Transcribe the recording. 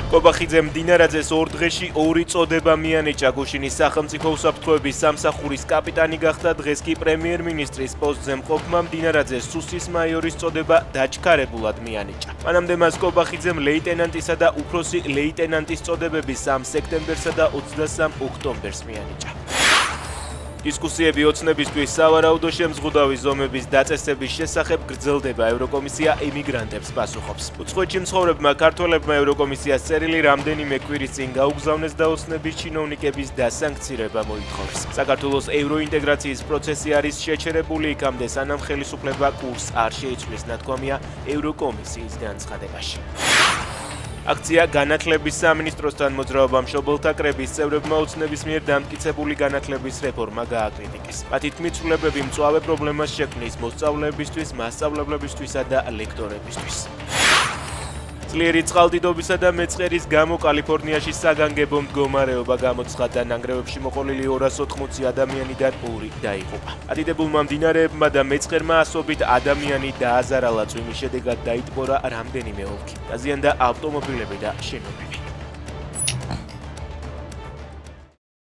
კობახიძემ დინარაძეს 2 დღეში 2 წოდება მიანიჭა. გუშინის სახელმწიფო უსაფრთხოების სამსახურის კაპიტანი გახდა. დღეს კი პრემიერ-მინისტრის პოსტზე მყოფმა დინარაძეს სუსის მაიორის წოდება დაჩქარებულად მიანიჭა. მანამდე მას კობახიძემ ლეიტენანტისა და უფროსი ლეიტენანტის წოდებები 3 სექტემბერსა და 23 ოქტომბერს მიანიჭა. დისკუსიები ოცნებისთვის სავარაუდო შემზღუდავი ზომების დაწესების შესახებ გრძელდება. ევროკომისია ემიგრანტებს პასუხობს. უცხოეთში მცხოვრებმა ქართველებმა ევროკომისიას წერილი რამდენიმე კვირის წინ გაუგზავნეს და ოცნების ჩინოვნიკების დასანქცირება მოითხოვეს. საქართველოს ევროინტეგრაციის პროცესი არის შეჩერებული იქამდე, სანამ ხელისუფლება კურსს არ შეიცვლის, ნათქვამია ევროკომისიის განცხადებაში. აქცია განათლების სამინისტროსთან მოძრაობა მშობელთა კრების წევრებმა ოცნების მიერ დამტკიცებული განათლების რეფორმა გააკრიტიკეს. მათი თქმით, ცვლილებები მწვავე პრობლემას შექმნის მოსწავლეებისთვის, მასწავლებლებისთვისა და ლექტორებისთვის. ძლიერი წყალდიდობისა და მეწყერის გამო კალიფორნიაში საგანგებო მდგომარეობა გამოცხადდა. ნანგრევებში მოყოლილი 280 ადამიანიდან 2 დაიღუპა. ადიდებულმა მდინარეებმა და მეწყერმა ასობით ადამიანი დააზარალა. წვიმის შედეგად დაიტბორა რამდენიმე ოლქი. დაზიანდა ავტომობილები და შენობები.